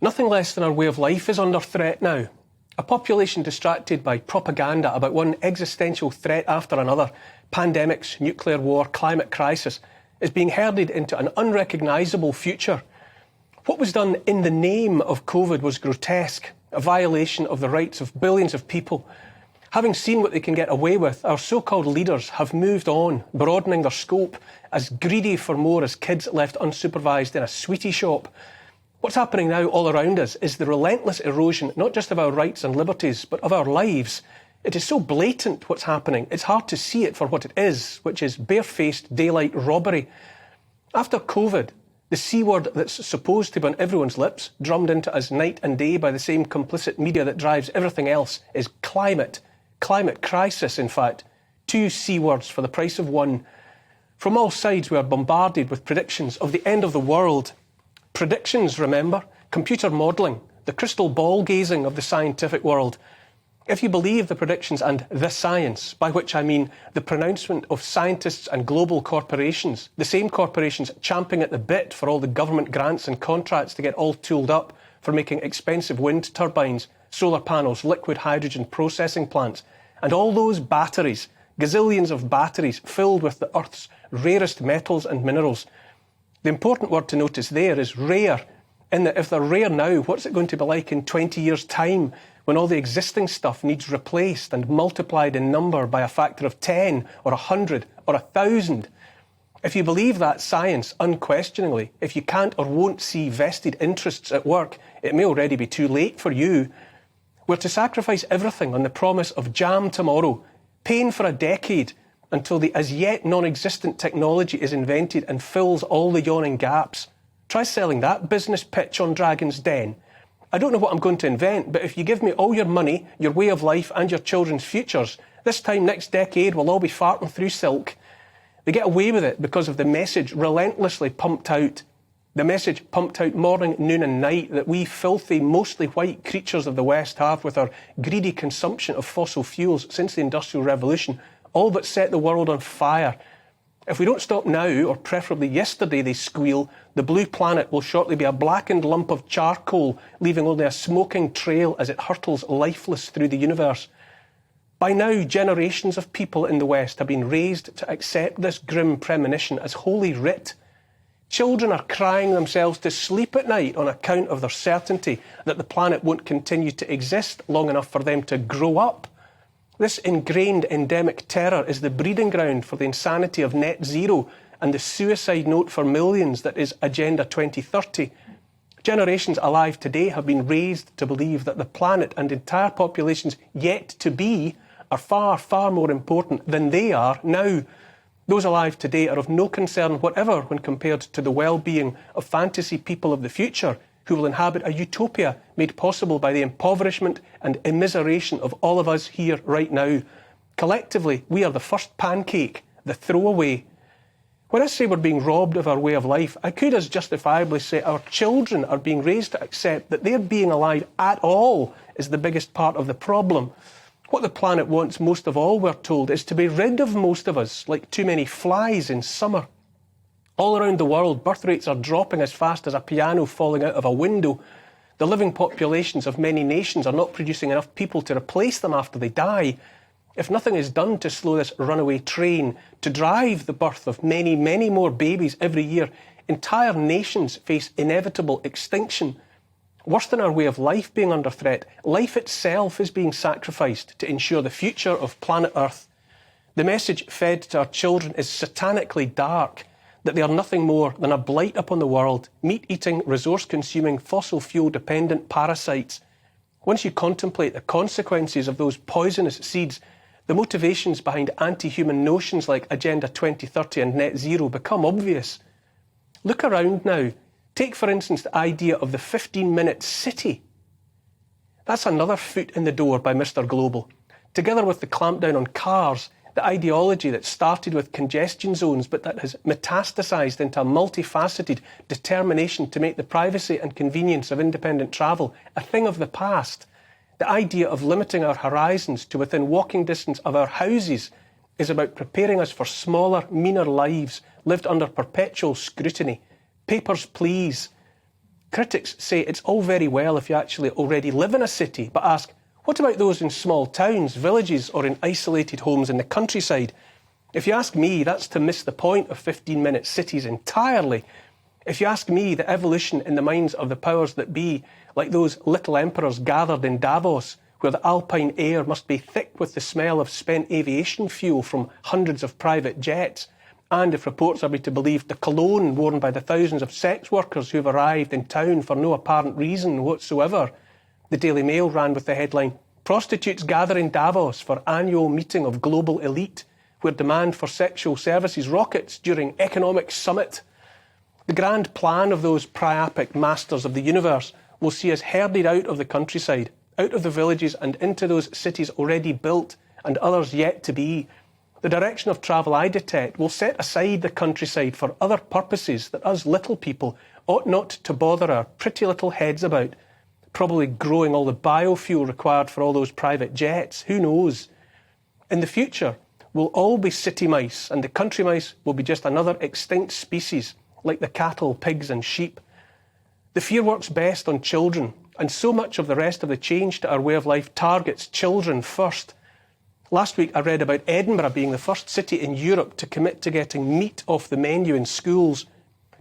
Nothing less than our way of life is under threat now. A population distracted by propaganda about one existential threat after another, pandemics, nuclear war, climate crisis, is being herded into an unrecognisable future. What was done in the name of COVID was grotesque, a violation of the rights of billions of people. Having seen what they can get away with, our so-called leaders have moved on, broadening their scope, as greedy for more as kids left unsupervised in a sweetie shop. What's happening now all around us is the relentless erosion not just of our rights and liberties, but of our lives. It is so blatant what's happening, it's hard to see it for what it is, which is barefaced daylight robbery. After COVID, the C word that's supposed to be on everyone's lips, drummed into us night and day by the same complicit media that drives everything else, is climate. Climate crisis, in fact. 2 C words for the price of 1. From all sides, we are bombarded with predictions of the end of the world. Predictions, remember? Computer modelling, the crystal ball gazing of the scientific world. If you believe the predictions and the science, by which I mean the pronouncement of scientists and global corporations, the same corporations champing at the bit for all the government grants and contracts to get all tooled up for making expensive wind turbines, solar panels, liquid hydrogen processing plants, and all those batteries, gazillions of batteries filled with the Earth's rarest metals and minerals. The important word to notice there is rare, in that if they're rare now, what's it going to be like in 20 years' time when all the existing stuff needs replaced and multiplied in number by a factor of 10 or 100 or 1,000? If you believe that science unquestioningly, if you can't or won't see vested interests at work, it may already be too late for you. We're to sacrifice everything on the promise of jam tomorrow, pain for a decade, until the as yet non-existent technology is invented and fills all the yawning gaps. Try selling that business pitch on Dragon's Den. I don't know what I'm going to invent, but if you give me all your money, your way of life and your children's futures, this time next decade we'll all be farting through silk. They get away with it because of the message relentlessly pumped out. The message pumped out morning, noon and night that we filthy, mostly white creatures of the West have, with our greedy consumption of fossil fuels since the Industrial Revolution, all but set the world on fire. If we don't stop now, or preferably yesterday, they squeal, the blue planet will shortly be a blackened lump of charcoal, leaving only a smoking trail as it hurtles lifeless through the universe. By now, generations of people in the West have been raised to accept this grim premonition as holy writ. Children are crying themselves to sleep at night on account of their certainty that the planet won't continue to exist long enough for them to grow up. This ingrained endemic terror is the breeding ground for the insanity of net zero and the suicide note for millions that is Agenda 2030. Generations alive today have been raised to believe that the planet and entire populations yet to be are far, far more important than they are now. Those alive today are of no concern whatever when compared to the well-being of fantasy people of the future who will inhabit a utopia made possible by the impoverishment and immiseration of all of us here right now. Collectively, we are the first pancake, the throwaway. When I say we're being robbed of our way of life, I could as justifiably say our children are being raised to accept that their being alive at all is the biggest part of the problem. What the planet wants most of all, we're told, is to be rid of most of us, like too many flies in summer. All around the world, birth rates are dropping as fast as a piano falling out of a window. The living populations of many nations are not producing enough people to replace them after they die. If nothing is done to slow this runaway train, to drive the birth of many, many more babies every year, entire nations face inevitable extinction. Worse than our way of life being under threat, life itself is being sacrificed to ensure the future of planet Earth. The message fed to our children is satanically dark, that they are nothing more than a blight upon the world, meat-eating, resource-consuming, fossil fuel-dependent parasites. Once you contemplate the consequences of those poisonous seeds, the motivations behind anti-human notions like Agenda 2030 and Net Zero become obvious. Look around now. Take, for instance, the idea of the 15-minute city. That's another foot in the door by Mr. Global. Together with the clampdown on cars, the ideology that started with congestion zones but that has metastasised into a multifaceted determination to make the privacy and convenience of independent travel a thing of the past. The idea of limiting our horizons to within walking distance of our houses is about preparing us for smaller, meaner lives lived under perpetual scrutiny. Papers, please. Critics say it's all very well if you actually already live in a city, but ask, what about those in small towns, villages, or in isolated homes in the countryside? If you ask me, that's to miss the point of 15-minute cities entirely. If you ask me, the evolution in the minds of the powers that be, like those little emperors gathered in Davos, where the alpine air must be thick with the smell of spent aviation fuel from hundreds of private jets, and if reports are to be believed, the cologne worn by the thousands of sex workers who have arrived in town for no apparent reason whatsoever. The Daily Mail ran with the headline, "Prostitutes gather in Davos for annual meeting of global elite, where demand for sexual services rockets during economic summit." The grand plan of those priapic masters of the universe will see us herded out of the countryside, out of the villages and into those cities already built and others yet to be. The direction of travel I detect will set aside the countryside for other purposes that us little people ought not to bother our pretty little heads about. Probably growing all the biofuel required for all those private jets, who knows? In the future, we'll all be city mice, and the country mice will be just another extinct species, like the cattle, pigs and sheep. The fear works best on children, and so much of the rest of the change to our way of life targets children first. Last week I read about Edinburgh being the first city in Europe to commit to getting meat off the menu in schools.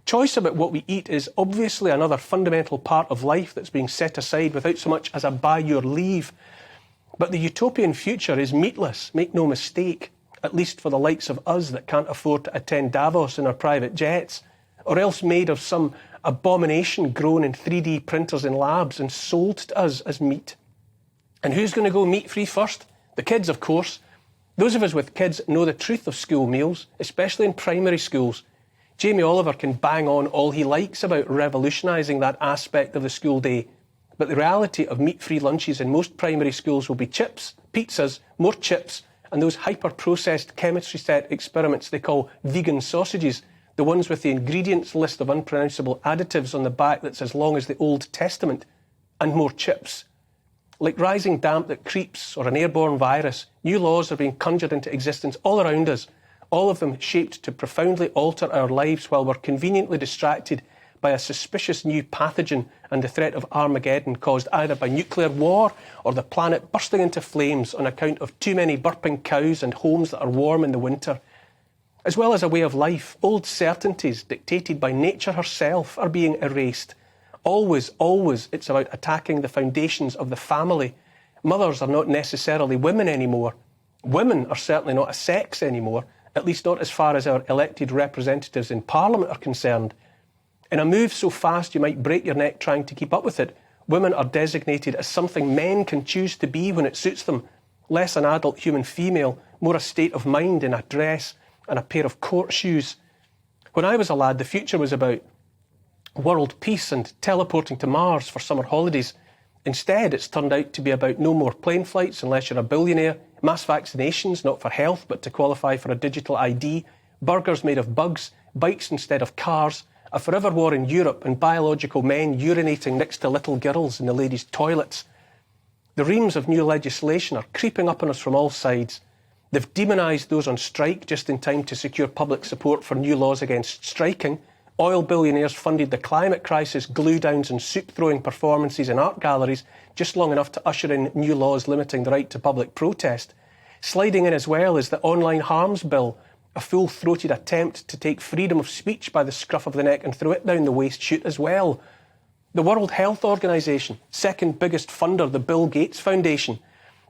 Choice about what we eat is obviously another fundamental part of life that's being set aside without so much as a by your leave. But the utopian future is meatless, make no mistake, at least for the likes of us that can't afford to attend Davos in our private jets, or else made of some abomination grown in 3D printers in labs and sold to us as meat. And who's going to go meat-free first? The kids, of course. Those of us with kids know the truth of school meals, especially in primary schools. Jamie Oliver can bang on all he likes about revolutionising that aspect of the school day, but the reality of meat-free lunches in most primary schools will be chips, pizzas, more chips, and those hyper-processed chemistry set experiments they call vegan sausages, the ones with the ingredients list of unpronounceable additives on the back that's as long as the Old Testament, and more chips. Like rising damp that creeps or an airborne virus, new laws are being conjured into existence all around us, all of them shaped to profoundly alter our lives while we're conveniently distracted by a suspicious new pathogen and the threat of Armageddon caused either by nuclear war or the planet bursting into flames on account of too many burping cows and homes that are warm in the winter. As well as a way of life, old certainties dictated by nature herself are being erased. Always, always, it's about attacking the foundations of the family. Mothers are not necessarily women anymore. Women are certainly not a sex anymore, at least not as far as our elected representatives in Parliament are concerned. In a move so fast you might break your neck trying to keep up with it, women are designated as something men can choose to be when it suits them. Less an adult human female, more a state of mind in a dress and a pair of court shoes. When I was a lad, the future was about world peace and teleporting to Mars for summer holidays. Instead, it's turned out to be about no more plane flights unless you're a billionaire, mass vaccinations, not for health but to qualify for a digital ID, burgers made of bugs, bikes instead of cars, a forever war in Europe and biological men urinating next to little girls in the ladies' toilets. The reams of new legislation are creeping up on us from all sides. They've demonised those on strike just in time to secure public support for new laws against striking. Oil billionaires funded the climate crisis glue-downs and soup-throwing performances in art galleries just long enough to usher in new laws limiting the right to public protest. Sliding in as well is the online harms bill, a full-throated attempt to take freedom of speech by the scruff of the neck and throw it down the waste chute as well. The World Health Organization, second biggest funder, the Bill Gates Foundation,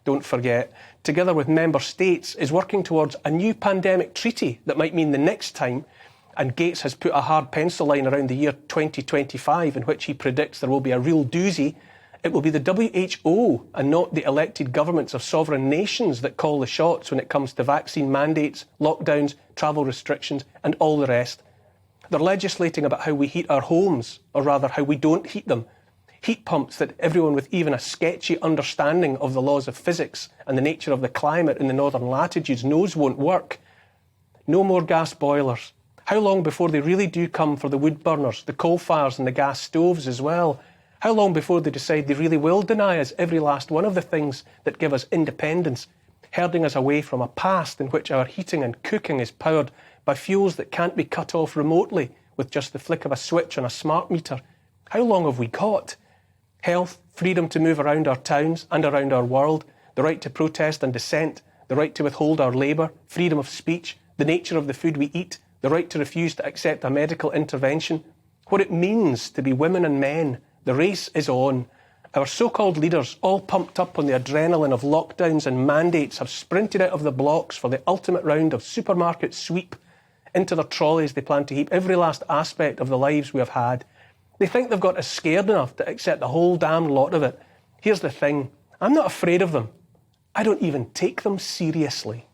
don't forget, together with member states, is working towards a new pandemic treaty that might mean the next time, and Gates has put a hard pencil line around the year 2025 in which he predicts there will be a real doozy, it will be the WHO and not the elected governments of sovereign nations that call the shots when it comes to vaccine mandates, lockdowns, travel restrictions and all the rest. They're legislating about how we heat our homes, or rather how we don't heat them. Heat pumps that everyone with even a sketchy understanding of the laws of physics and the nature of the climate in the northern latitudes knows won't work. No more gas boilers. How long before they really do come for the wood burners, the coal fires and the gas stoves as well? How long before they decide they really will deny us every last one of the things that give us independence, herding us away from a past in which our heating and cooking is powered by fuels that can't be cut off remotely with just the flick of a switch on a smart meter? How long have we got? Health, freedom to move around our towns and around our world, the right to protest and dissent, the right to withhold our labour, freedom of speech, the nature of the food we eat, the right to refuse to accept a medical intervention, what it means to be women and men. The race is on. Our so-called leaders, all pumped up on the adrenaline of lockdowns and mandates, have sprinted out of the blocks for the ultimate round of supermarket sweep. Into their trolleys they plan to heap every last aspect of the lives we have had. They think they've got us scared enough to accept the whole damn lot of it. Here's the thing, I'm not afraid of them. I don't even take them seriously.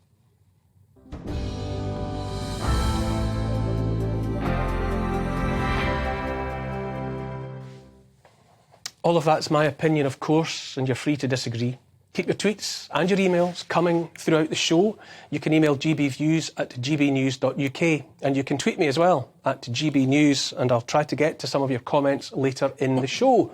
All of that's my opinion, of course, and you're free to disagree. Keep your tweets and your emails coming throughout the show. You can email gbviews@gbnews.uk, and you can tweet me as well at gbnews, and I'll try to get to some of your comments later in the show.